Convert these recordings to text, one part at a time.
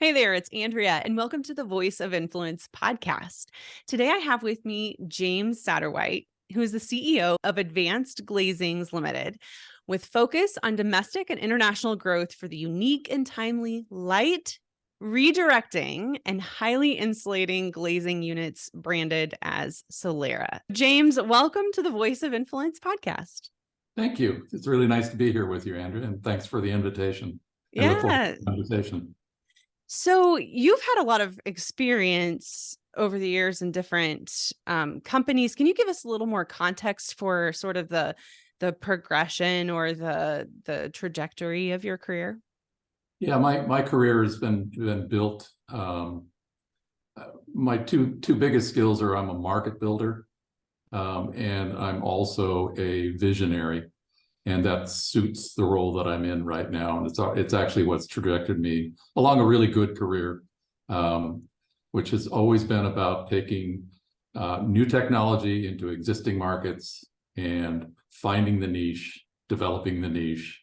Hey there, it's Andrea, and welcome to the Voice of Influence podcast. Today I have with me James Satterwhite, who is the CEO of Advanced Glazings Ltd, with focus on domestic and international growth for the unique and timely light, redirecting, and highly insulating glazing units branded as Solera. James, welcome to the Voice of Influence podcast. Thank you. It's really nice to be here with you, Andrea, and thanks for the invitation. I look forward to the conversation. So you've had a lot of experience over the years in different companies. Can you give us a little more context for sort of the progression or the trajectory of your career? Yeah, my career has been built. My two biggest skills are I'm a market builder, and I'm also a visionary, and that suits the role that I'm in right now. And it's actually what's trajected me along a really good career, which has always been about taking new technology into existing markets and finding the niche, developing the niche,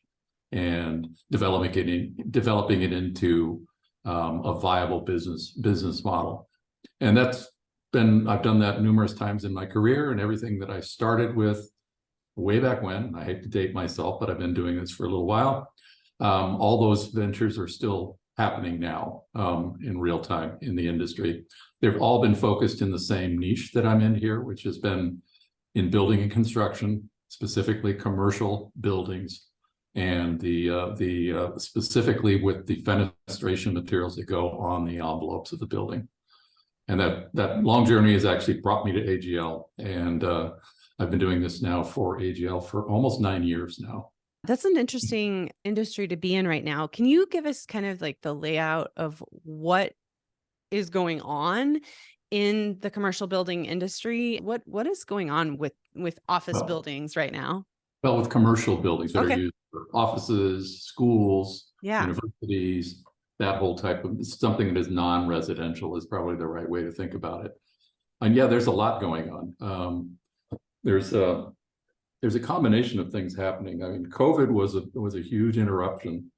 and developing it into a viable business model. And I've done that numerous times in my career, and everything that I started with way back when, I hate to date myself, but I've been doing this for a little while. All those ventures are still happening now in real time in the industry. They've all been focused in the same niche that I'm in here, which has been in building and construction, specifically commercial buildings, and the specifically with the fenestration materials that go on the envelopes of the building. And that long journey has actually brought me to AGL, and I've been doing this now for AGL for almost 9 years now. That's an interesting industry to be in right now. Can you give us kind of like the layout of what is going on in the commercial building industry? What is going on with office buildings right now? Well, with commercial buildings that are used for offices, schools, universities, that whole type of something that is non-residential is probably the right way to think about it. And yeah, there's a lot going on. There's a combination of things happening. I mean, COVID was a huge interruption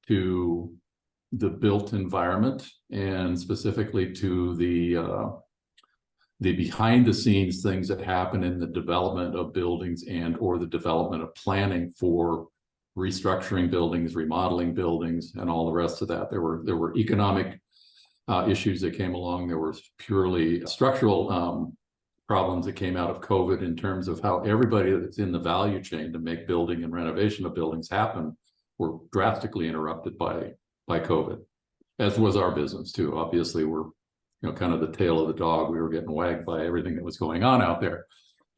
to the built environment, and specifically to the behind the scenes things that happen in the development of buildings and or the development of planning for restructuring buildings, remodeling buildings, and all the rest of that. There were economic issues that came along. There was purely structural problems that came out of COVID in terms of how everybody that's in the value chain to make building and renovation of buildings happen were drastically interrupted by COVID, as was our business too. Obviously, we're kind of the tail of the dog. We were getting wagged by everything that was going on out there.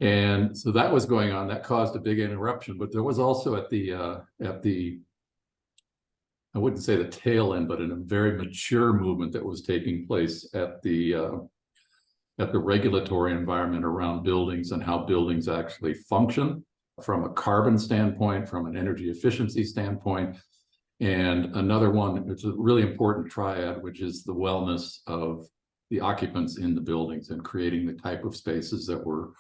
And so that was going on. That caused a big interruption. But there was also at the I wouldn't say the tail end, but in a very mature movement that was taking place at the regulatory environment around buildings and how buildings actually function from a carbon standpoint, from an energy efficiency standpoint. And another one, which is a really important triad, which is the wellness of the occupants in the buildings and creating the type of spaces that were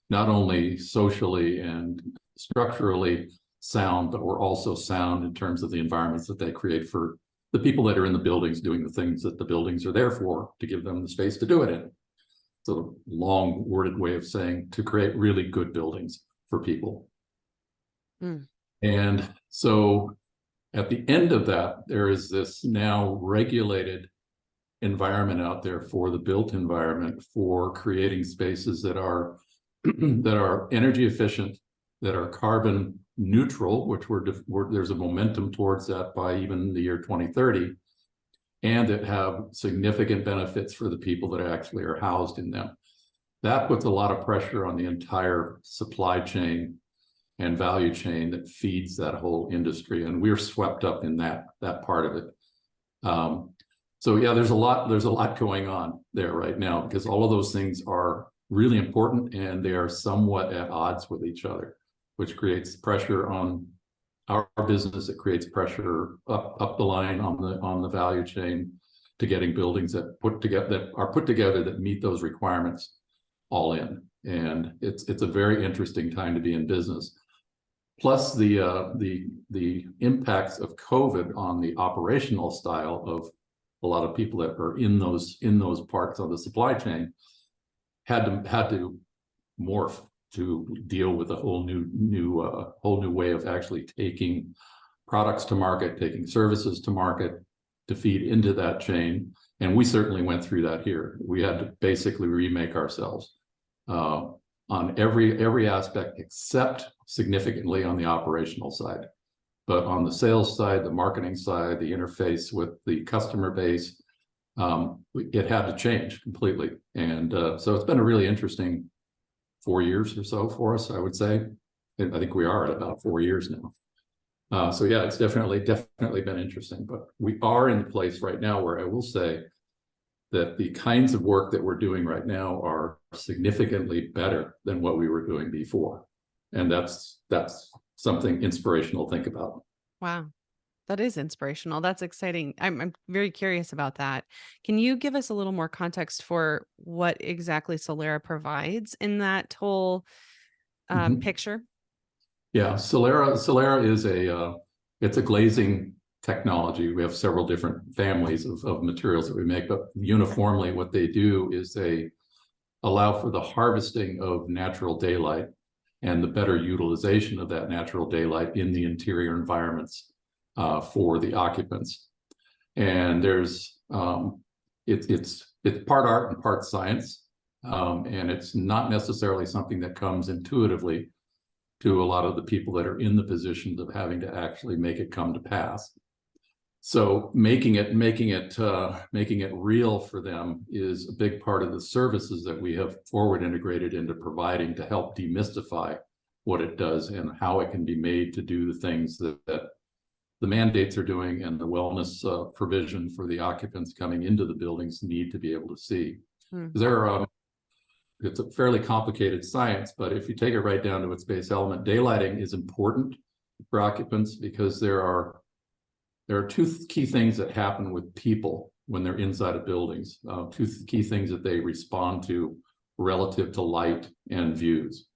not only socially and structurally sound, but were also sound in terms of the environments that they create for the people that are in the buildings doing the things that the buildings are there for, to give them the space to do it in. It's a long worded way of saying to create really good buildings for people. And so at the end of that, there is this now regulated environment out there for the built environment, for creating spaces that are that are energy efficient, that are carbon neutral, which there's a momentum towards that by even the year 2030, and that have significant benefits for the people that actually are housed in them. That puts a lot of pressure on the entire supply chain and value chain that feeds that whole industry, and we're swept up in that part of it. So yeah, there's a lot going on there right now, because all of those things are really important, and they are somewhat at odds with each other, which creates pressure on our business. It creates pressure up the line on the value chain to getting buildings that are put together that meet those requirements all in. And it's a very interesting time to be in business. Plus the impacts of COVID on the operational style of a lot of people that are in those parts of the supply chain had to morph to deal with a whole new way of actually taking products to market, taking services to market to feed into that chain. And we certainly went through that here. We had to basically remake ourselves on every aspect, except significantly on the operational side. But on the sales side, the marketing side, the interface with the customer base, it had to change completely. And so it's been a really interesting 4 years or so for us, I would say. I think we are at about 4 years now. So yeah, it's definitely been interesting. But we are in the place right now where I will say that the kinds of work that we're doing right now are significantly better than what we were doing before. And that's something inspirational to think about. Wow. That is inspirational. That's exciting. I'm very curious about that. Can you give us a little more context for what exactly Solera provides in that whole picture? Yeah, Solera is it's a glazing technology. We have several different families of materials that we make, but uniformly what they do is they allow for the harvesting of natural daylight and the better utilization of that natural daylight in the interior environments for the occupants. And there's it's part art and part science, and it's not necessarily something that comes intuitively to a lot of the people that are in the positions of having to actually make it come to pass. So making it real for them is a big part of the services that we have forward integrated into providing to help demystify what it does and how it can be made to do the things that the mandates are doing and the wellness provision for the occupants coming into the buildings need to be able to see. It's a fairly complicated science, but if you take it right down to its base element, daylighting is important for occupants because there are two key things that happen with people when they're inside of buildings, two key things that they respond to relative to light and views.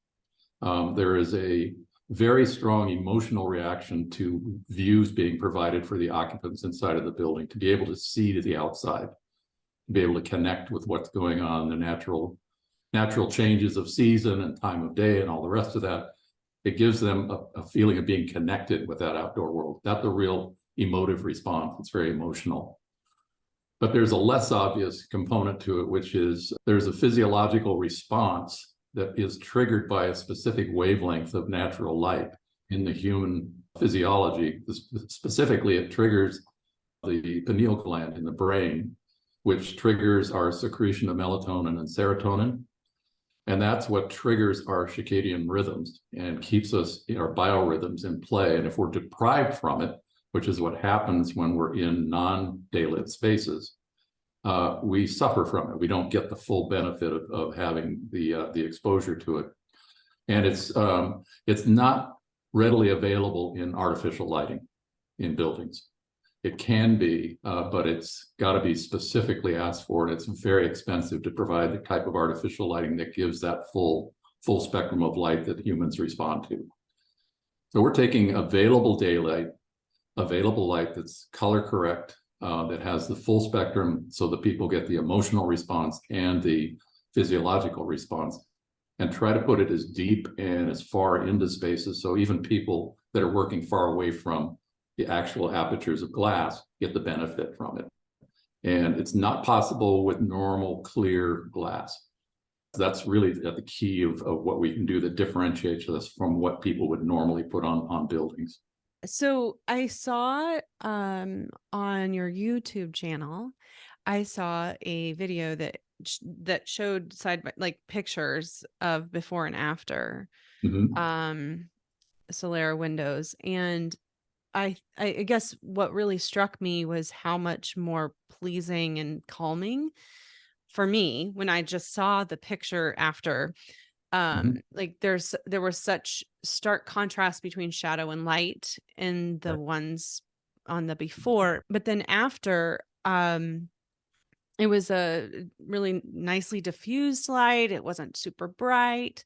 There is a very strong emotional reaction to views being provided for the occupants inside of the building, to be able to see to the outside, to be able to connect with what's going on, the natural changes of season and time of day and all the rest of that. It gives them a feeling of being connected with that outdoor world. That's the real emotive response. It's very emotional. But there's a less obvious component to it, which is there's a physiological response that is triggered by a specific wavelength of natural light in the human physiology. Specifically, it triggers the pineal gland in the brain, which triggers our secretion of melatonin and serotonin. And that's what triggers our circadian rhythms and keeps us in our biorhythms in play. And if we're deprived from it, which is what happens when we're in non-daylit spaces, we suffer from it. We don't get the full benefit of having the exposure to it. And it's not readily available in artificial lighting in buildings. It can be, but it's got to be specifically asked for, and it's very expensive to provide the type of artificial lighting that gives that full spectrum of light that humans respond to. So we're taking available daylight, available light that's color correct, that has the full spectrum so that people get the emotional response and the physiological response, and try to put it as deep and as far into spaces so even people that are working far away from the actual apertures of glass get the benefit from it. And it's not possible with normal clear glass. That's really the key of what we can do that differentiates us from what people would normally put on buildings. So I saw on your YouTube channel, I saw a video that showed pictures of before and after Solera windows, and I guess what really struck me was how much more pleasing and calming for me when I just saw the picture after. There was such stark contrast between shadow and light in the ones on the before, but then after, it was a really nicely diffused light. It wasn't super bright.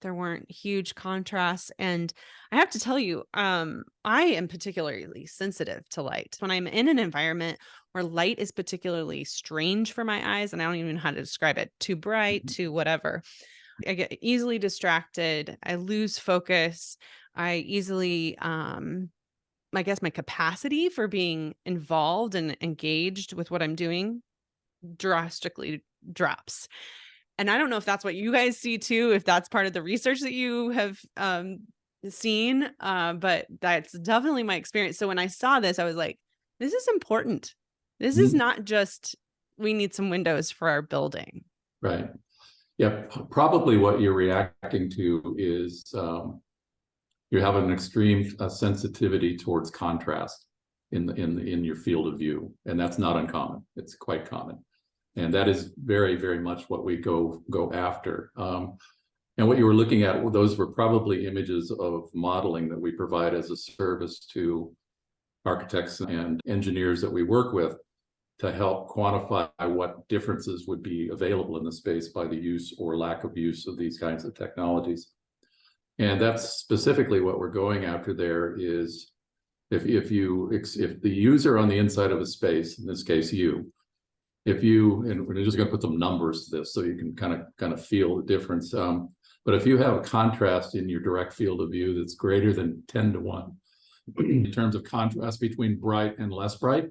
There weren't huge contrasts. And I have to tell you, I am particularly sensitive to light. When I'm in an environment or light is particularly strange for my eyes, and I don't even know how to describe it, too bright, too whatever. I get easily distracted. I lose focus. I easily, I guess my capacity for being involved and engaged with what I'm doing drastically drops. And I don't know if that's what you guys see too, if that's part of the research that you have seen, but that's definitely my experience. So when I saw this, I was like, this is important. This is Mhm. not just we need some windows for our building. Right. Yeah. Probably what you're reacting to is you have an extreme sensitivity towards contrast in your field of view, and that's not uncommon. It's quite common, and that is very, very much what we go after. And what you were looking at, those were probably images of modeling that we provide as a service to architects and engineers that we work with to help quantify what differences would be available in the space by the use or lack of use of these kinds of technologies. And that's specifically what we're going after there is if the user on the inside of a space, in this case you, and we're just going to put some numbers to this so you can kind of feel the difference. But if you have a contrast in your direct field of view that's greater than 10 to 1, in terms of contrast between bright and less bright,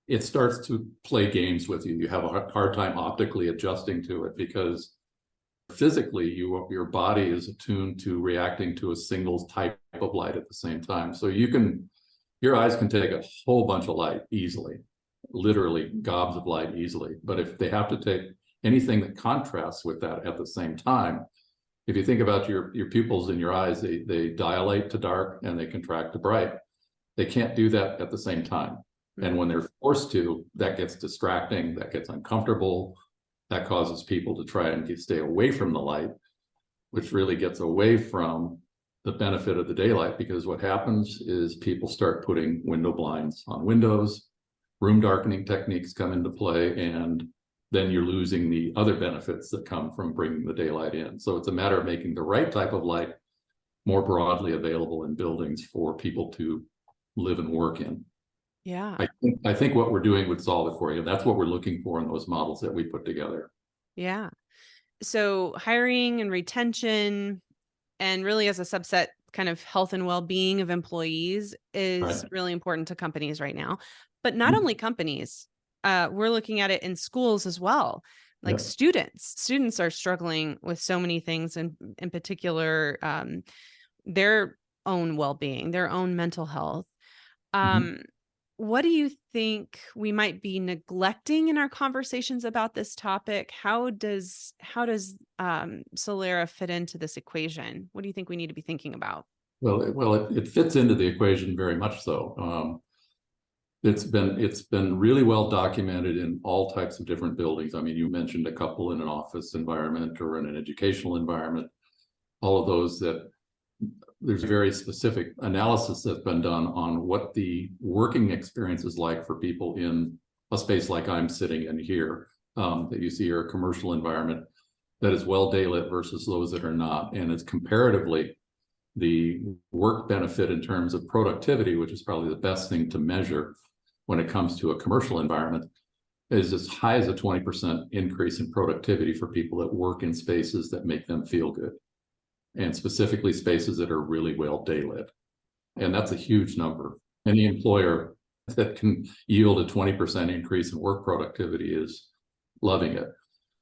it starts to play games with you. You have a hard time optically adjusting to it because physically your body is attuned to reacting to a single type of light at the same time. So your eyes can take a whole bunch of light easily, literally gobs of light easily. But if they have to take anything that contrasts with that at the same time, if you think about your pupils in your eyes, they dilate to dark and they contract to bright. They can't do that at the same time. And when they're forced to, that gets distracting, that gets uncomfortable, that causes people to try and stay away from the light, which really gets away from the benefit of the daylight, because what happens is people start putting window blinds on windows, room darkening techniques come into play, and then you're losing the other benefits that come from bringing the daylight in. So it's a matter of making the right type of light more broadly available in buildings for people to live and work in. Yeah. I think what we're doing would solve it for you. That's what we're looking for in those models that we put together. Yeah. So hiring and retention, and really as a subset, kind of health and well-being of employees is Right. really important to companies right now. But not only companies, we're looking at it in schools as well. Like Yeah. students are struggling with so many things, and in particular, their own well-being, their own mental health. Mhm. Um, what do you think we might be neglecting in our conversations about this topic? How does Solera fit into this equation? What do you think we need to be thinking about? Well, it fits into the equation very much so. It's been really well documented in all types of different buildings. I mean, you mentioned a couple in an office environment or in an educational environment. All of those that there's very specific analysis that's been done on what the working experience is like for people in a space like I'm sitting in here, that you see here, a commercial environment that is well daylit versus those that are not. And it's comparatively the work benefit in terms of productivity, which is probably the best thing to measure when it comes to a commercial environment, is as high as a 20% increase in productivity for people that work in spaces that make them feel good, and specifically spaces that are really well daylit. And that's a huge number. Any employer that can yield a 20% increase in work productivity is loving it.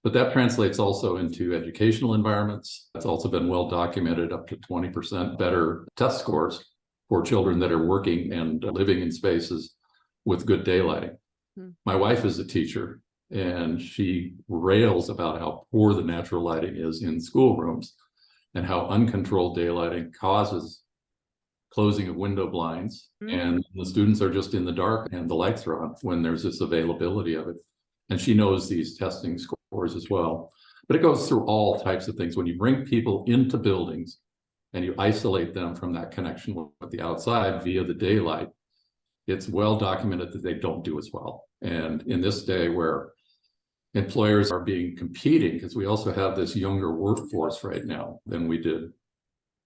But that translates also into educational environments. That's also been well documented, up to 20% better test scores for children that are working and living in spaces with good daylighting. My wife is a teacher, and she rails about how poor the natural lighting is in schoolrooms and how uncontrolled daylighting causes closing of window blinds. And the students are just in the dark and the lights are on when there's this availability of it. And she knows these testing scores as well. But it goes through all types of things. When you bring people into buildings and you isolate them from that connection with the outside via the daylight, it's well documented that they don't do as well. And in this day where employers are being competing, because we also have this younger workforce right now than we did.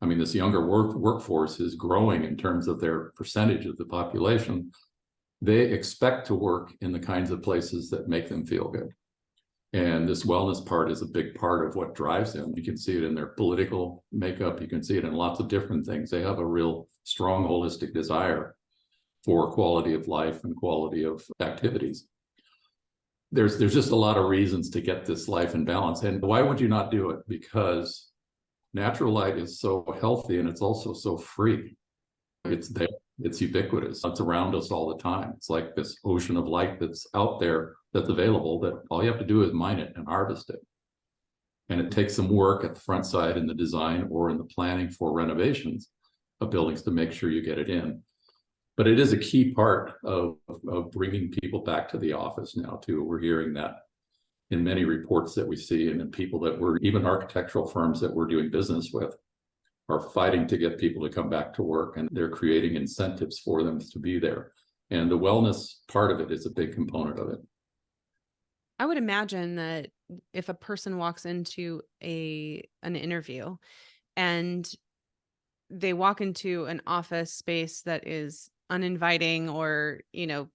I mean, this younger workforce is growing in terms of their percentage of the population. they expect to work in the kinds of places that make them feel good. And this wellness part is a big part of what drives them. You can see it in their political makeup. You can see it in lots of different things. They have a real strong holistic desire for quality of life and quality of activities. There's just a lot of reasons to get this life in balance. And why would you not do it? Because natural light is so healthy, and it's also so free. It's there. It's ubiquitous. It's around us all the time. It's like this ocean of light that's out there, that's available, that all you have to do is mine it and harvest it. And it takes some work at the front side in the design or in the planning for renovations of buildings to make sure you get it in. But it is a key part of bringing people back to the office now, too. We're hearing that in many reports that we see, and in people that we're, even architectural firms that we're doing business with, are fighting to get people to come back to work, and they're creating incentives for them to be there. And the wellness part of it is a big component of it. I would imagine that if a person walks into an interview and they walk into an office space that is uninviting or,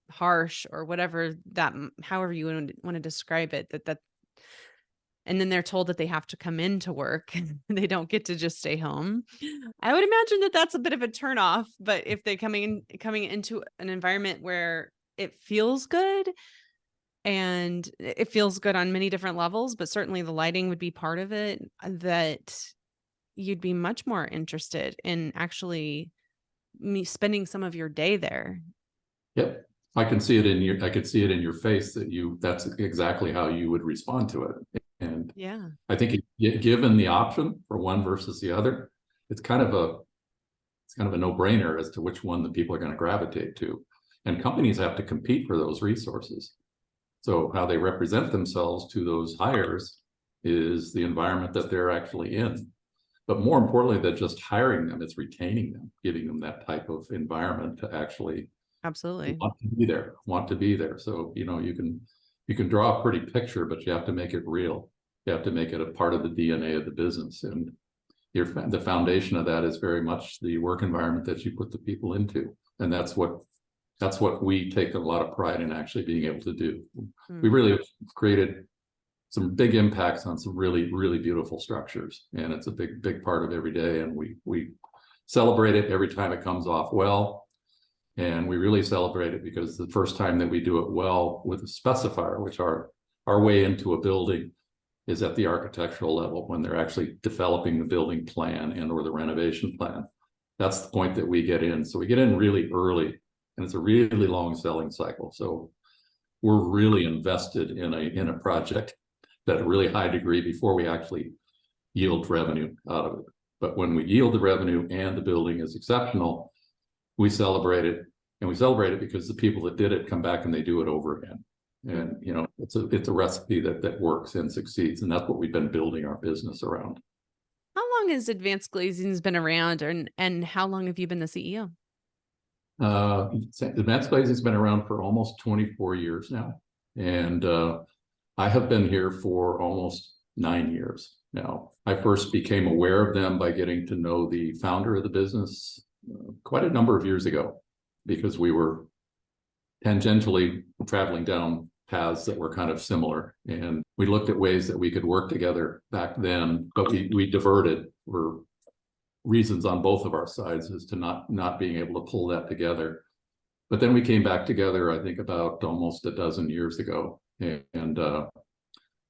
harsh or whatever, that however you want to describe it, that and then they're told that they have to come into work and they don't get to just stay home. I would imagine that that's a bit of a turnoff. But if they're coming into an environment where it feels good, and it feels good on many different levels, but certainly the lighting would be part of it, that you'd be much more interested in actually spending some of your day there. Yep. I could see it in your face that that's exactly how you would respond to it. And Yeah, I think given the option for one versus the other, it's kind of a no-brainer as to which one the people are going to gravitate to. And companies have to compete for those resources. So how they represent themselves to those hires is the environment that they're actually in. But more importantly than just hiring them, it's retaining them, giving them that type of environment to actually absolutely. want to be there. So, you can draw a pretty picture, but you have to make it real. You have to make it a part of the DNA of the business. And the foundation of that is very much the work environment that you put the people into. And that's what we take a lot of pride in actually being able to do. We really have created some big impacts on some really, really beautiful structures. And it's a big part of every day. And we celebrate it every time it comes off well. And we really celebrate it because the first time that we do it well with a specifier, which our way into a building is at the architectural level, when they're actually developing the building plan and or the renovation plan. That's the point that we get in. So we get in really early, and it's a really long selling cycle. So we're really invested in a project at a really high degree before we actually yield revenue out of it. But when we yield the revenue and the building is exceptional, we celebrate it, and we celebrate it because the people that did it come back and they do it over again. And it's a recipe that works and succeeds, and that's what we've been building our business around. How long has Advanced Glazing's been around, and how long have you been the CEO? Advanced Glazing's been around for almost 24 years now, and I have been here for almost 9 years now. I first became aware of them by getting to know the founder of the business quite a number of years ago, because we were tangentially traveling down paths that were kind of similar, and we looked at ways that we could work together back then, but we diverted for reasons on both of our sides as to not being able to pull that together. But then we came back together, I think about almost a dozen years ago, and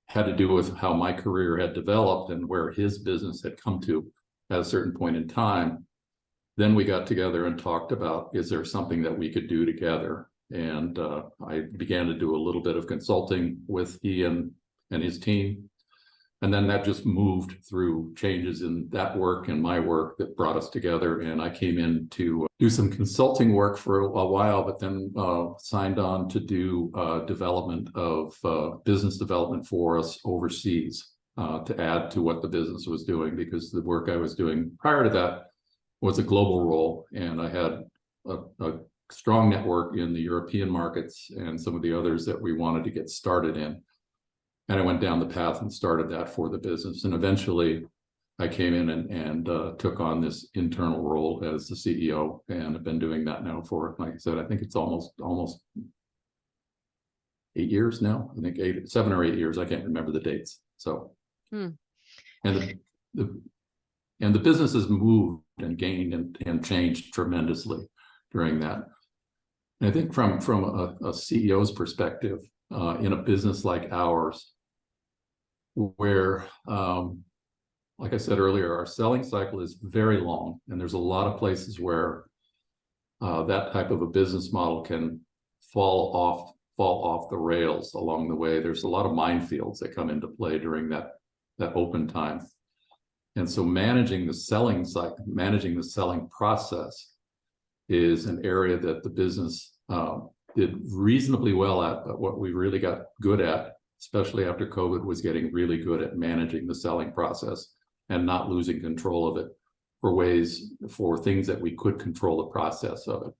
had to do with how my career had developed and where his business had come to at a certain point in time. Then we got together and talked about, is there something that we could do together? And I began to do a little bit of consulting with Ian and his team. And then that just moved through changes in that work and my work that brought us together. And I came in to do some consulting work for a while, but then signed on to do development of business development for us overseas to add to what the business was doing, because the work I was doing prior to that was a global role, and I had a strong network in the European markets and some of the others that we wanted to get started in. And I went down the path and started that for the business. And eventually I came in and took on this internal role as the CEO, and I've been doing that now for, like I said, I think it's almost 8 years now. I think 7 or 8 years. I can't remember the dates. So, and the business has moved and gained and changed tremendously during that. And I think from a CEO's perspective, in a business like ours, where like I said earlier, our selling cycle is very long, and there's a lot of places where that type of a business model can fall off the rails along the way. There's a lot of minefields that come into play during that open time. And so managing the selling cycle, managing the selling process is an area that the business did reasonably well at, but what we really got good at, especially after COVID, was getting really good at managing the selling process and not losing control of it for things that we could control the process of it.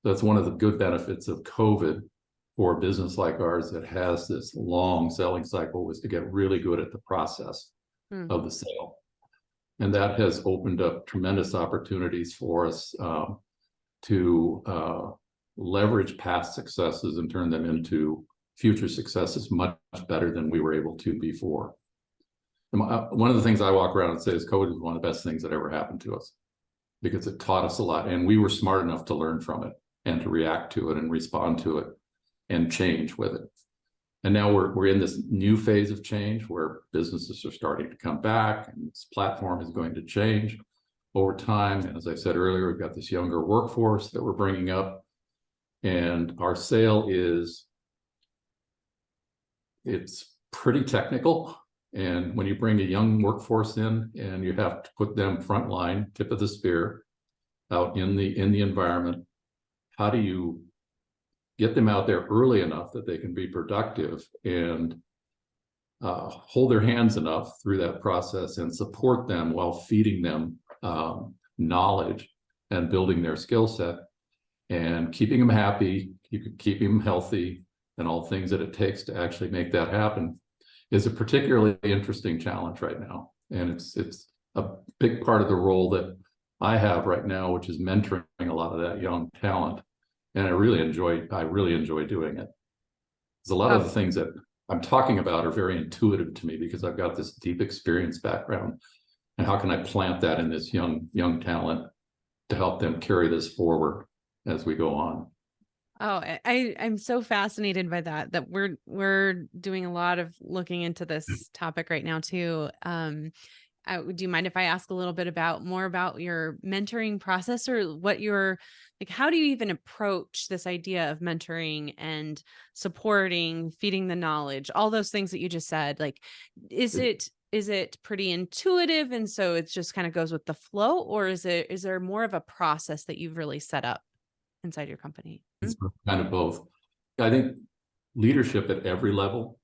That's one of the good benefits of COVID for a business like ours that has this long selling cycle, was to get really good at the process of the sale. And that has opened up tremendous opportunities for us to leverage past successes and turn them into future successes much better than we were able to before. And one of the things I walk around and say is COVID is one of the best things that ever happened to us, because it taught us a lot, and we were smart enough to learn from it and to react to it and respond to it and change with it. And now we're in this new phase of change where businesses are starting to come back, and this platform is going to change over time. And as I said earlier, we've got this younger workforce that we're bringing up, and our sale it's pretty technical. And when you bring a young workforce in and you have to put them frontline, tip of the spear, out in the environment, how do you get them out there early enough that they can be productive and hold their hands enough through that process and support them while feeding them knowledge and building their skill set and keeping them happy, keeping them healthy, and all the things that it takes to actually make that happen, is a particularly interesting challenge right now. And it's a big part of the role that I have right now, which is mentoring a lot of that young talent. And I really enjoy doing it. There's a lot of the things that I'm talking about are very intuitive to me, because I've got this deep experience background. And how can I plant that in this young talent to help them carry this forward as we go on? Oh, I'm so fascinated by that we're doing a lot of looking into this topic right now too. Do you mind if I ask a little bit more about your mentoring process, or what how do you even approach this idea of mentoring and supporting, feeding the knowledge, all those things that you just said? Like, is it pretty intuitive, and so it just kind of goes with the flow, or is there more of a process that you've really set up inside your company? It's kind of both. I think leadership at every level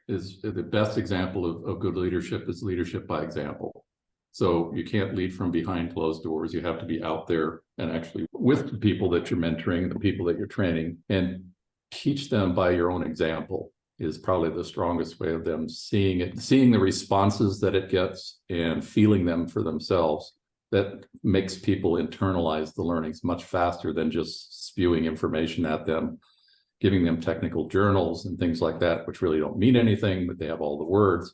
is the best example of good leadership is leadership by example. So you can't lead from behind closed doors. You have to be out there and actually with the people that you're mentoring, the people that you're training, and teach them by your own example is probably the strongest way of them seeing it, seeing the responses that it gets and feeling them for themselves. That makes people internalize the learnings much faster than just spewing information at them, giving them technical journals and things like that, which really don't mean anything, but they have all the words.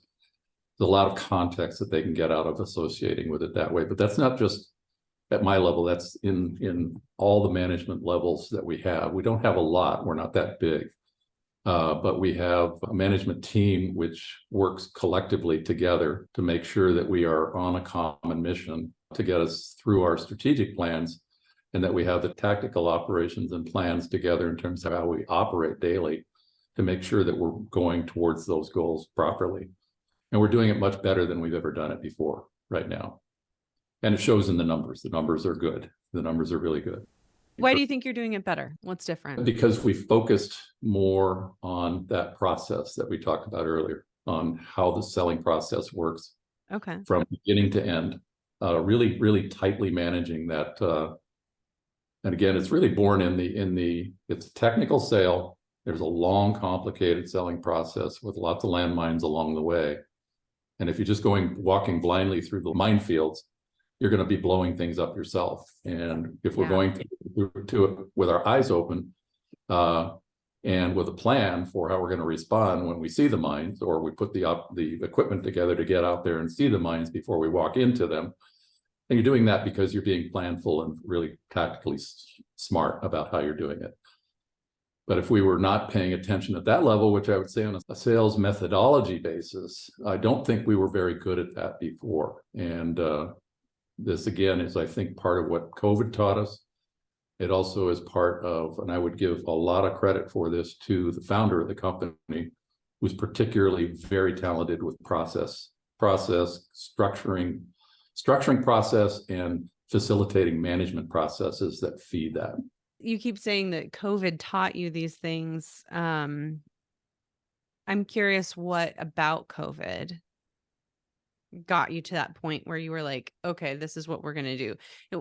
There's a lot of context that they can get out of associating with it that way. But that's not just at my level, that's in all the management levels that we have. We don't have a lot, we're not that big. But we have a management team which works collectively together to make sure that we are on a common mission to get us through our strategic plans, and that we have the tactical operations and plans together in terms of how we operate daily to make sure that we're going towards those goals properly. And we're doing it much better than we've ever done it before right now. And it shows in the numbers. The numbers are good. The numbers are really good. Why do you think you're doing it better? What's different? Because we focused more on that process that we talked about earlier, on how the selling process works. Okay. From beginning to end, really, really tightly managing that. And again, it's really born it's a technical sale. There's a long, complicated selling process with lots of landmines along the way. And if you're just walking blindly through the minefields, you're going to be blowing things up yourself. And if we're going to it with our eyes open, and with a plan for how we're going to respond when we see the mines, or we put the equipment together to get out there and see the mines before we walk into them. And you're doing that because you're being planful and really tactically smart about how you're doing it. But if we were not paying attention at that level, which I would say on a sales methodology basis, I don't think we were very good at that before. And this, again, is, I think, part of what COVID taught us. It also is part of, and I would give a lot of credit for this to the founder of the company, who's particularly very talented with process structuring process, and facilitating management processes that feed that. You keep saying that COVID taught you these things. I'm curious, what about COVID got you to that point where you were like, okay, this is what we're going to do?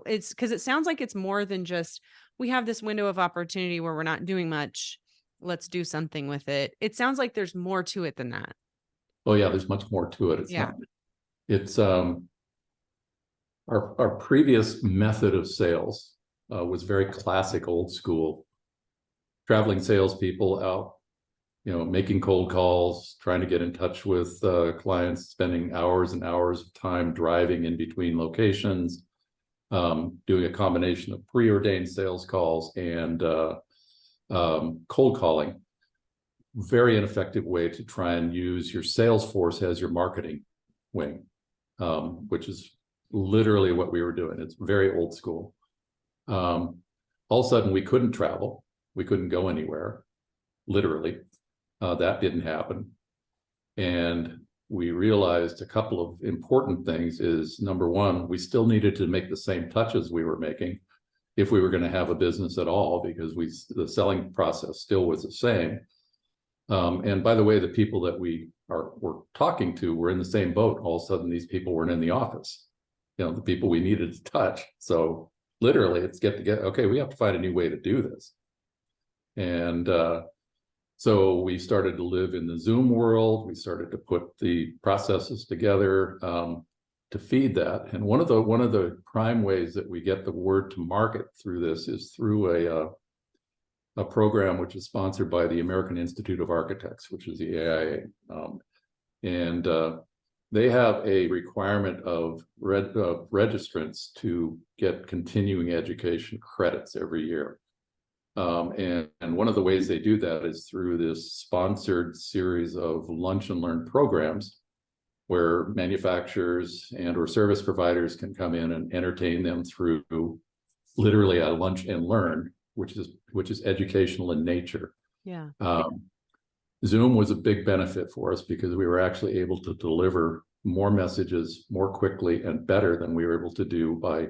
It's because it sounds like it's more than just, we have this window of opportunity where we're not doing much, let's do something with it. It sounds like there's more to it than that. Oh yeah, there's much more to it. It's our previous method of sales was very classic, old school, traveling salespeople out, making cold calls, trying to get in touch with clients, spending hours and hours of time driving in between locations, doing a combination of preordained sales calls and cold calling. Very ineffective way to try and use your sales force as your marketing wing, which is literally what we were doing. It's very old school. All of a sudden, we couldn't travel. We couldn't go anywhere, literally. That didn't happen. And we realized a couple of important things is, number one, we still needed to make the same touches we were making if we were going to have a business at all, because the selling process still was the same. And by the way, the people that we were talking to were in the same boat. All of a sudden, these people weren't in the office, the people we needed to touch. So literally, it's get together. Okay, we have to find a new way to do this. And so we started to live in the Zoom world. We started to put the processes together to feed that. And one of the prime ways that we get the word to market through this is through a program which is sponsored by the American Institute of Architects, which is the AIA. And they have a requirement of registrants to get continuing education credits every year. And one of the ways they do that is through this sponsored series of lunch and learn programs, where manufacturers and or service providers can come in and entertain them through literally a lunch and learn, which is educational in nature. Yeah. Zoom was a big benefit for us because we were actually able to deliver more messages more quickly and better than we were able to do by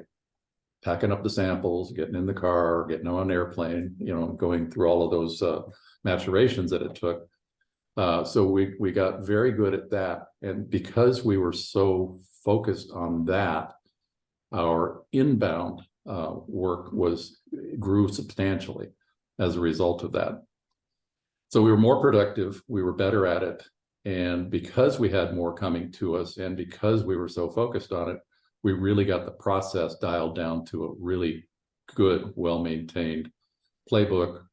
packing up the samples, getting in the car, getting on an airplane, going through all of those maturations that it took. So we got very good at that. And because we were so focused on that, our inbound work grew substantially as a result of that. So we were more productive, we were better at it. And because we had more coming to us and because we were so focused on it, we really got the process dialed down to a really good, well-maintained playbook,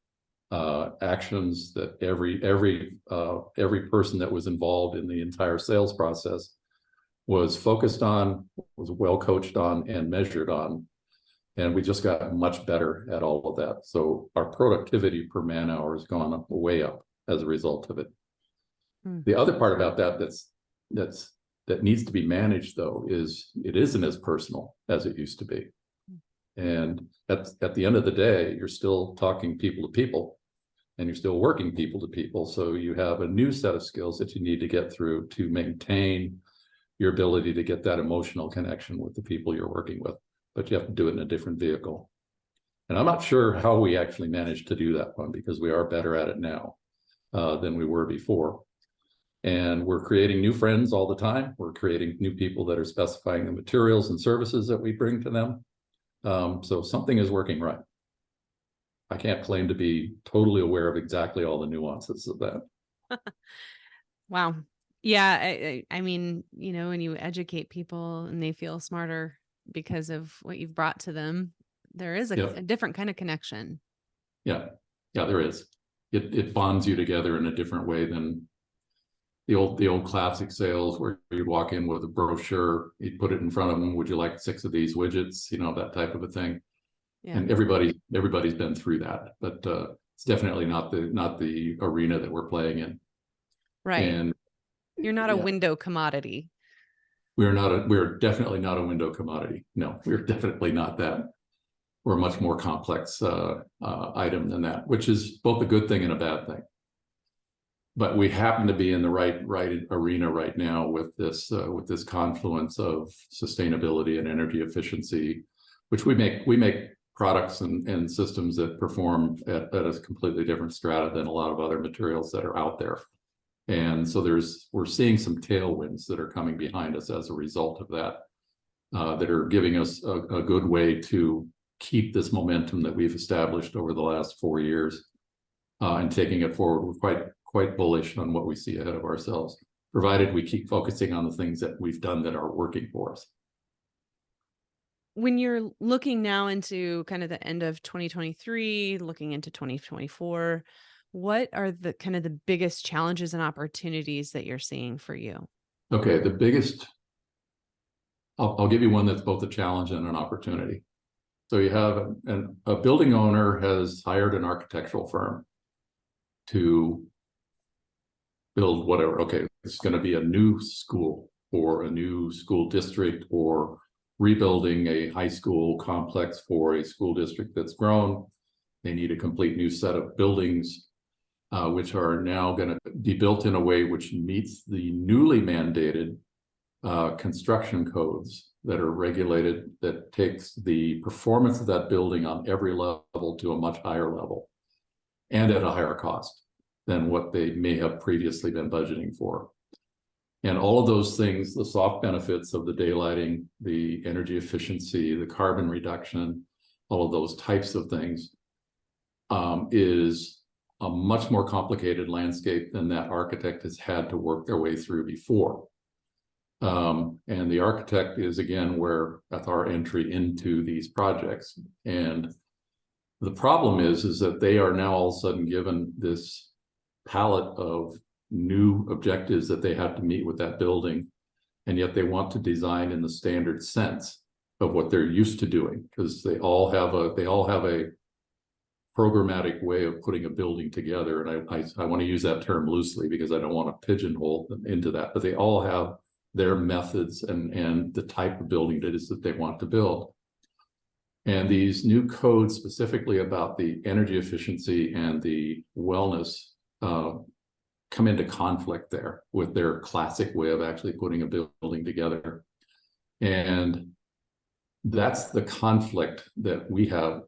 actions that every person that was involved in the entire sales process was focused on, was well coached on, and measured on. And we just got much better at all of that. So our productivity per man hour has gone up, way up as a result of it. The other part about that needs to be managed, though, is it isn't as personal as it used to be. And at the end of the day, you're still talking people to people, and you're still working people to people. So you have a new set of skills that you need to get through to maintain your ability to get that emotional connection with the people you're working with. But you have to do it in a different vehicle. And I'm not sure how we actually managed to do that one, because we are better at it now than we were before. And we're creating new friends all the time. We're creating new people that are specifying the materials and services that we bring to them. So something is working right. I can't claim to be totally aware of exactly all the nuances of that. Wow. Yeah, I mean, when you educate people and they feel smarter because of what you've brought to them, there is a Yeah, different kind of connection. yeah, yeah, there is. It bonds you together in a different way than the old classic sales where you'd walk in with a brochure, you'd put it in front of them. Would you like 6 of these widgets? That type of a thing. Yeah. And everybody's been through that, but it's definitely not the arena that we're playing in. Right. And You're not a yeah, window commodity. we're definitely not a window commodity. No, we're definitely not that. We're a much more complex item than that, which is both a good thing and a bad thing. But we happen to be in the right arena right now with this confluence of sustainability and energy efficiency, which we make products and systems that perform at a completely different strata than a lot of other materials that are out there. And so we're seeing some tailwinds that are coming behind us as a result of that, that are giving us a good way to keep this momentum that we've established over the last 4 years, and taking it forward. We're quite bullish on what we see ahead of ourselves, provided we keep focusing on the things that we've done that are working for us. When you're looking now into kind of the end of 2023, looking into 2024, what are the kind of the biggest challenges and opportunities that you're seeing for you? Okay, I'll give you one that's both a challenge and an opportunity. So you have a building owner has hired an architectural firm to build whatever. Okay, it's going to be a new school or a new school district, or rebuilding a high school complex for a school district that's grown. They need a complete new set of buildings, which are now going to be built in a way which meets the newly mandated construction codes that are regulated, that takes the performance of that building on every level to a much higher level and at a higher cost than what they may have previously been budgeting for. And all of those things, the soft benefits of the daylighting, the energy efficiency, the carbon reduction, all of those types of things, is a much more complicated landscape than that architect has had to work their way through before. And the architect is, again, where that's our entry into these projects. And the problem is that they are now all of a sudden given this palette of new objectives that they have to meet with that building, and yet they want to design in the standard sense of what they're used to doing, because they all have a programmatic way of putting a building together. And I want to use that term loosely because I don't want to pigeonhole them into that, but they all have their methods and the type of building it is that they want to build. And these new codes, specifically about the energy efficiency and the wellness, come into conflict there with their classic way of actually putting a building together. And that's the conflict that we have.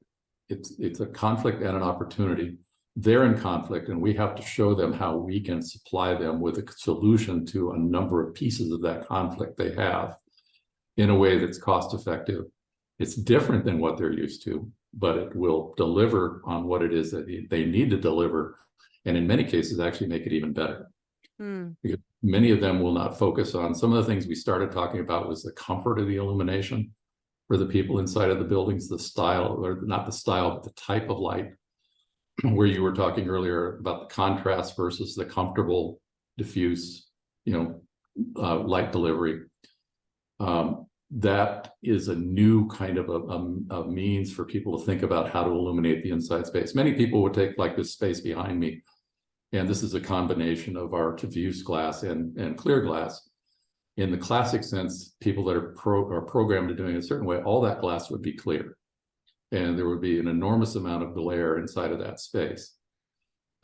It's a conflict and an opportunity. They're in conflict, and we have to show them how we can supply them with a solution to a number of pieces of that conflict they have in a way that's cost effective. It's different than what they're used to, but it will deliver on what it is that they need to deliver, and in many cases actually make it even better. Because many of them will not focus on some of the things we started talking about. Was the comfort of the illumination for the people inside of the buildings, the style, or not the style, but the type of light, where you were talking earlier about the contrast versus the comfortable, diffuse, light delivery. That is a new kind of a means for people to think about how to illuminate the inside space. Many people would take like this space behind me, and this is a combination of our diffuse glass and clear glass. In the classic sense, people that are programmed to doing it a certain way, all that glass would be clear, and there would be an enormous amount of glare inside of that space.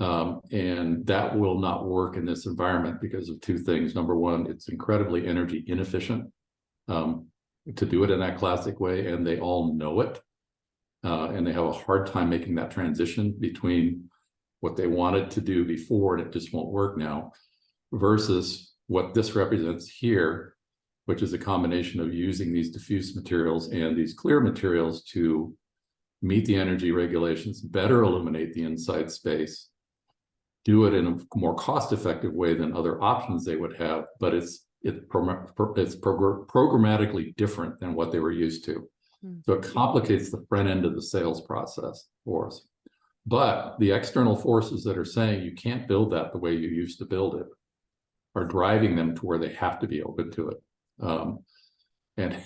And that will not work in this environment because of two things. Number one, it's incredibly energy inefficient to do it in that classic way, and they all know it. And they have a hard time making that transition between what they wanted to do before and it just won't work now, versus what this represents here, which is a combination of using these diffuse materials and these clear materials to meet the energy regulations, better illuminate the inside space, do it in a more cost-effective way than other options they would have, but it's programmatically different than what they were used to. So it complicates the front end of the sales process for us. But the external forces that are saying you can't build that the way you used to build it are driving them to where they have to be open to it. And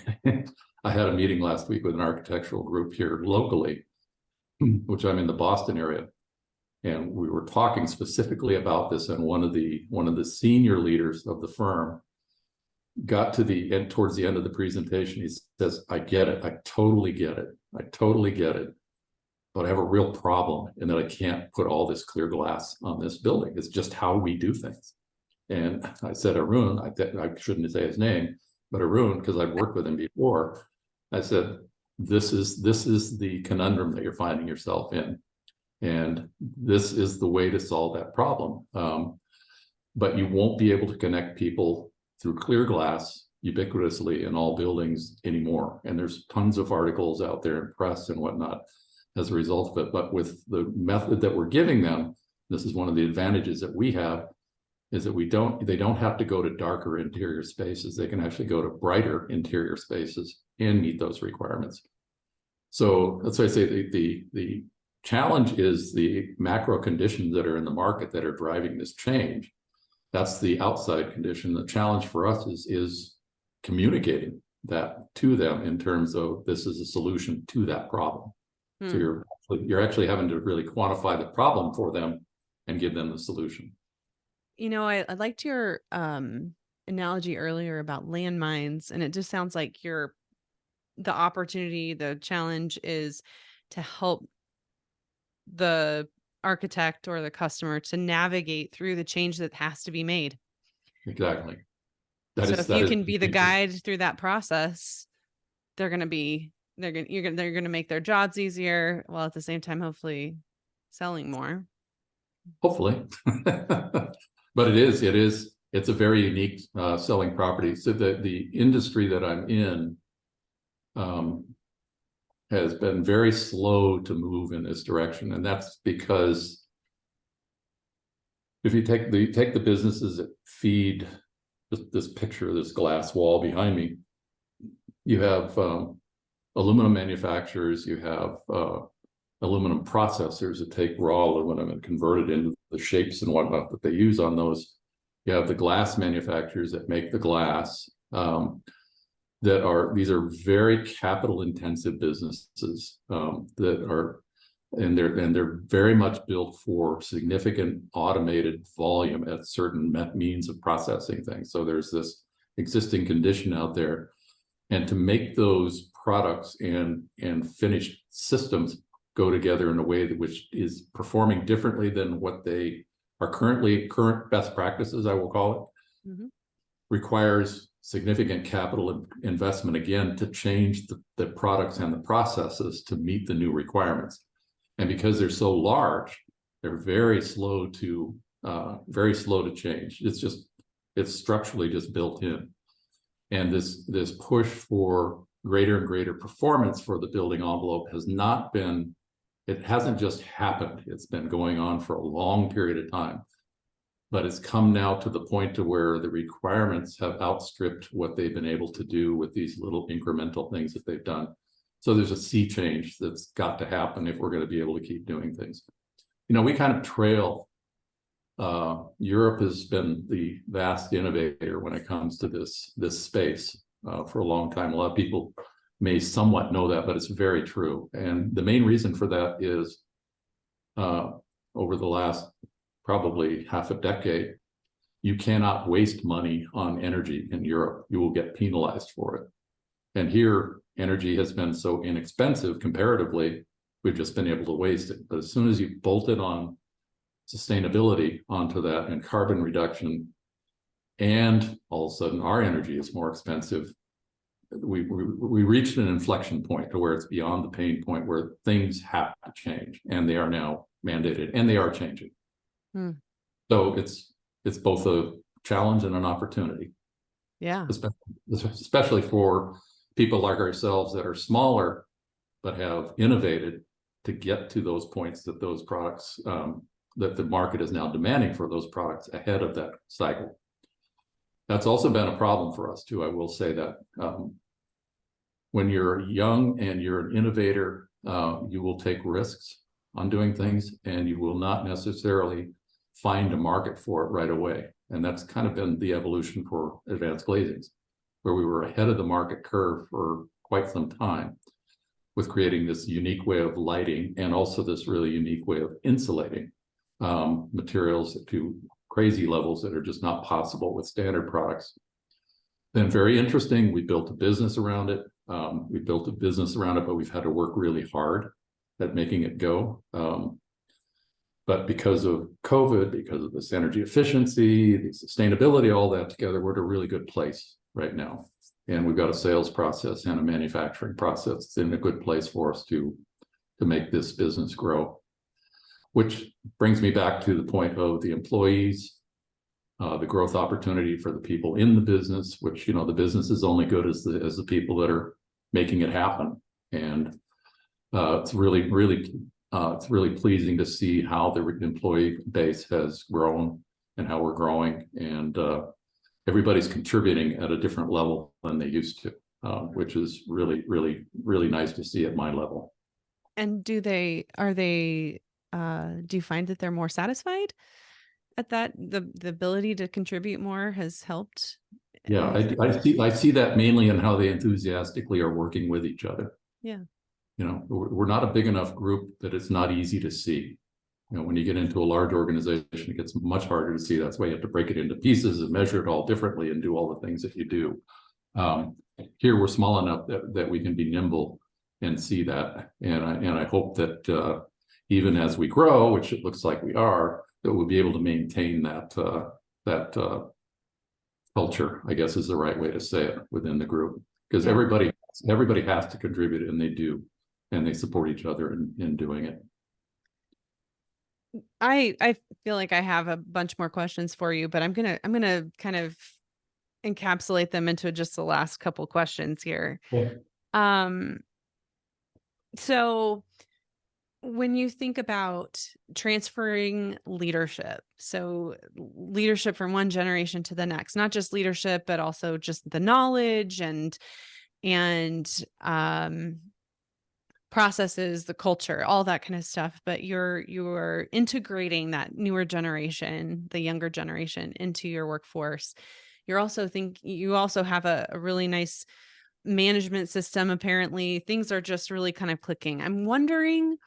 I had a meeting last week with an architectural group here locally, which I'm in the Boston area. And we were talking specifically about this, and one of the senior leaders of the firm got to the end, towards the end of the presentation. He says, I get it. I totally get it. I totally get it. But I have a real problem in that I can't put all this clear glass on this building. It's just how we do things. And I said, Arun, I shouldn't say his name, but Arun, because I've worked with him before, I said, this is the conundrum that you're finding yourself in. And this is the way to solve that problem. But you won't be able to connect people through clear glass ubiquitously in all buildings anymore. And there's tons of articles out there in press and whatnot as a result of it. But with the method that we're giving them, this is one of the advantages that we have, is that they don't have to go to darker interior spaces. They can actually go to brighter interior spaces and meet those requirements. So that's why I say the challenge is the macro conditions that are in the market that are driving this change. That's the outside condition. The challenge for us is communicating that to them in terms of this is a solution to that problem. So you're actually having to really quantify the problem for them and give them the solution. You know, I liked your analogy earlier about landmines, and it just sounds like the opportunity, the challenge is to help the architect or the customer to navigate through the change that has to be made. Exactly. So if you can be the guide through that process, they're going to make their jobs easier, while at the same time, hopefully selling more. Hopefully. But it's a very unique selling property. So the industry that I'm in has been very slow to move in this direction. And that's because if you take the businesses that feed this picture, this glass wall behind me, you have aluminum manufacturers, you have aluminum processors that take raw aluminum and convert it into the shapes and whatnot that they use on those. You have the glass manufacturers that make the glass. These are very capital intensive businesses they're very much built for significant automated volume at certain means of processing things. So there's this existing condition out there, and to make those products and finished systems go together in a way which is performing differently than what they are current best practices, I will call it, requires significant capital investment, again, to change the products and the processes to meet the new requirements. And because they're so large, they're very slow to change. It's structurally just built in. And this push for greater and greater performance for the building envelope it hasn't just happened. It's been going on for a long period of time. But it's come now to the point to where the requirements have outstripped what they've been able to do with these little incremental things that they've done. So there's a sea change that's got to happen if we're going to be able to keep doing things. You know, we kind of trail. Europe has been the vast innovator when it comes to this space for a long time. A lot of people may somewhat know that, but it's very true. And the main reason for that is over the last probably half a decade, you cannot waste money on energy in Europe. You will get penalized for it. And here, energy has been so inexpensive comparatively, we've just been able to waste it. But as soon as you bolt it on sustainability onto that and carbon reduction, and all of a sudden our energy is more expensive, we reached an inflection point to where it's beyond the pain point where things have to change, and they are now mandated, and they are changing. So it's both a challenge and an opportunity. Yeah. Especially for people like ourselves that are smaller, but have innovated to get to those points that those products that the market is now demanding for those products ahead of that cycle. That's also been a problem for us too. I will say that when you're young and you're an innovator, you will take risks on doing things, and you will not necessarily find a market for it right away. And that's kind of been the evolution for advanced glazings, where we were ahead of the market curve for quite some time with creating this unique way of lighting and also this really unique way of insulating materials to crazy levels that are just not possible with standard products. Been very interesting. We built a business around it. But we've had to work really hard at making it go. But because of COVID, because of this energy efficiency, the sustainability, all that together, we're at a really good place right now. And we've got a sales process and a manufacturing process that's in a good place for us to make this business grow. Which brings me back to the point of the employees, the growth opportunity for the people in the business, which, you know, the business is only good as the people that are making it happen. And it's really pleasing to see how the employee base has grown and how we're growing, and everybody's contributing at a different level than they used to, which is really nice to see at my level. And do you find that they're more satisfied at that? The ability to contribute more has helped? Yeah, I see that mainly in how they enthusiastically are working with each other. Yeah. You know, we're not a big enough group that it's not easy to see. You know, when you get into a large organization, it gets much harder to see. That's why you have to break it into pieces and measure it all differently and do all the things that you do. Here, we're small enough that we can be nimble and see that. And I hope that even as we grow, which it looks like we are, that we'll be able to maintain that culture, I guess is the right way to say it, within the group. Because everybody has to contribute, and they do. And they support each other in doing it. I feel like I have a bunch more questions for you, but I'm gonna kind of encapsulate them into just the last couple questions here. Yeah. So when you think about transferring leadership, so leadership from one generation to the next, not just leadership, but also just the knowledge and processes, the culture, all that kind of stuff. But you're integrating that newer generation, the younger generation, into your workforce. You also have a really nice management system. Apparently, things are just really kind of clicking. I'm wondering,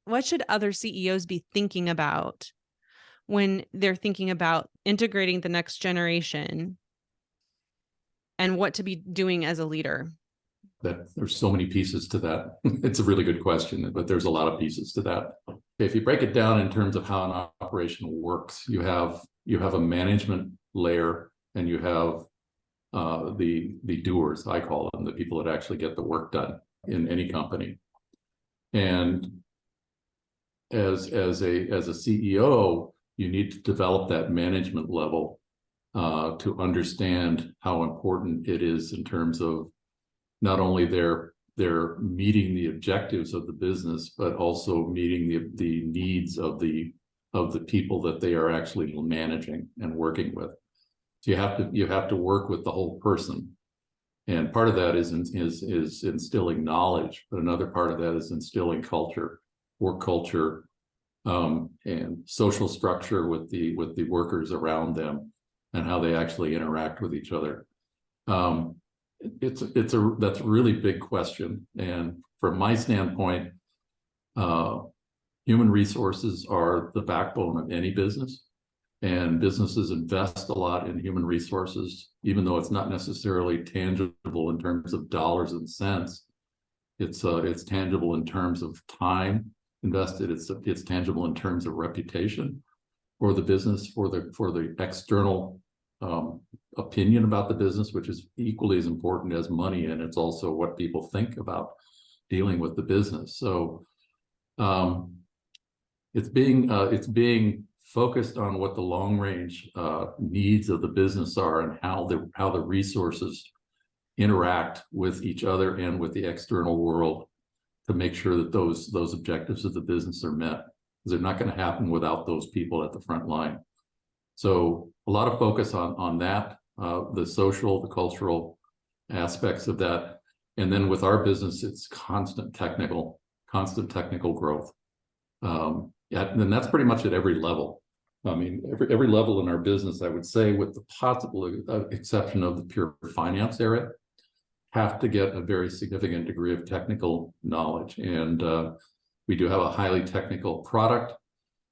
what should other CEOs be thinking about when they're thinking about integrating the next generation and what to be doing as a leader? That there's so many pieces to that. It's a really good question, but there's a lot of pieces to that. If you break it down in terms of how an operation works, you have a management layer, and you have the doers, I call them, the people that actually get the work done in any company. And as a CEO, you need to develop that management level to understand how important it is in terms of not only they're meeting the objectives of the business, but also meeting the needs of the people that they are actually managing and working with. So you have to work with the whole person, and part of that is instilling knowledge, but another part of that is instilling culture, work culture, and social structure with the workers around them, and how they actually interact with each other. That's a really big question. And from my standpoint, human resources are the backbone of any business, and businesses invest a lot in human resources, even though it's not necessarily tangible in terms of dollars and cents. It's tangible in terms of time invested. It's tangible in terms of reputation for the business, for the external opinion about the business, which is equally as important as money, and it's also what people think about dealing with the business. So it's being focused on what the long range needs of the business are, and how the resources interact with each other and with the external world to make sure that those objectives of the business are met. They're not going to happen without those people at the front line. So a lot of focus on that, the social, the cultural aspects of that. And then with our business, it's constant technical growth. Yeah, and that's pretty much at every level. I mean, every level in our business, I would say, with the possible exception of the pure finance area, have to get a very significant degree of technical knowledge. And we do have a highly technical product.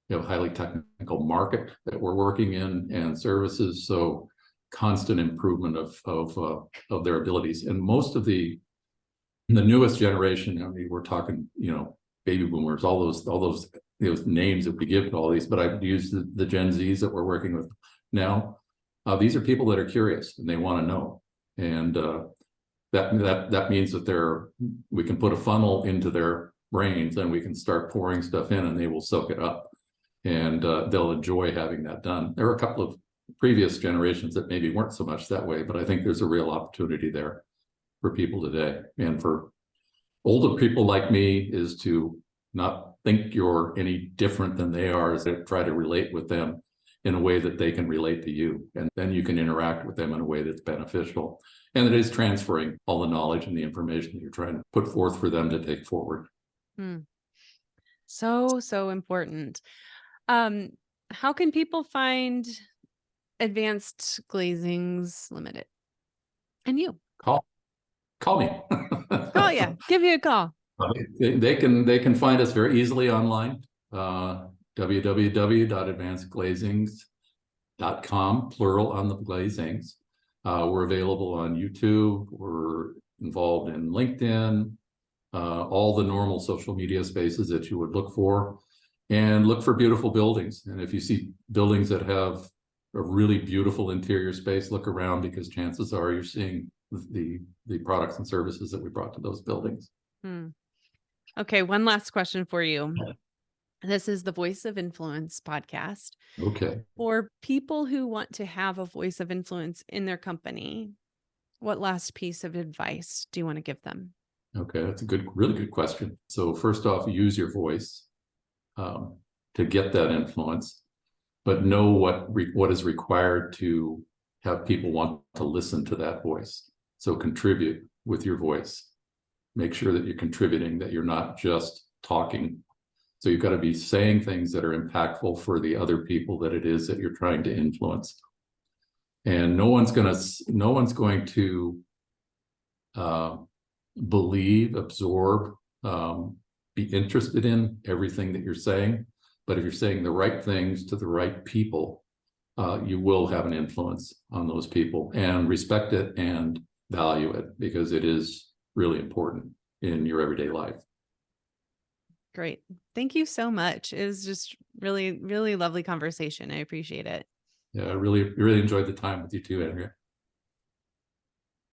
We have a highly technical market that we're working in and services. So constant improvement of their abilities. And most of the newest generation, I mean, we're talking, baby boomers, all those names that we give to all these, but I've used the Gen Zs that we're working with now. These are people that are curious and they want to know. And that means that we can put a funnel into their brains and we can start pouring stuff in and they will soak it up. And they'll enjoy having that done. There are a couple of previous generations that maybe weren't so much that way, but I think there's a real opportunity there for people today. And for older people like me is to not think you're any different than they are, is to try to relate with them in a way that they can relate to you. And then you can interact with them in a way that's beneficial. And it is transferring all the knowledge and the information that you're trying to put forth for them to take forward. So important. How can people find Advanced Glazings Ltd? And you? Call me. Call you. Give you a call. They can find us very easily online. www.advancedglazings.com, plural on the glazings. We're available on YouTube. We're involved in LinkedIn, all the normal social media spaces that you would look for, and look for beautiful buildings. And if you see buildings that have a really beautiful interior space, look around, because chances are you're seeing the products and services that we brought to those buildings. Okay, one last question for you. This is the Voice of Influence podcast. Okay. For people who want to have a voice of influence in their company, what last piece of advice do you want to give them? Okay, that's a really good question. So first off, use your voice to get that influence, but know what is required to have people want to listen to that voice. So contribute with your voice. Make sure that you're contributing, that you're not just talking. So you've got to be saying things that are impactful for the other people that it is that you're trying to influence. And no one's going to believe, absorb, be interested in everything that you're saying. But if you're saying the right things to the right people, you will have an influence on those people, and respect it and value it, because it is really important in your everyday life. Great. Thank you so much. It was just really, really lovely conversation. I appreciate it. Yeah, I really enjoyed the time with you too, Andrea.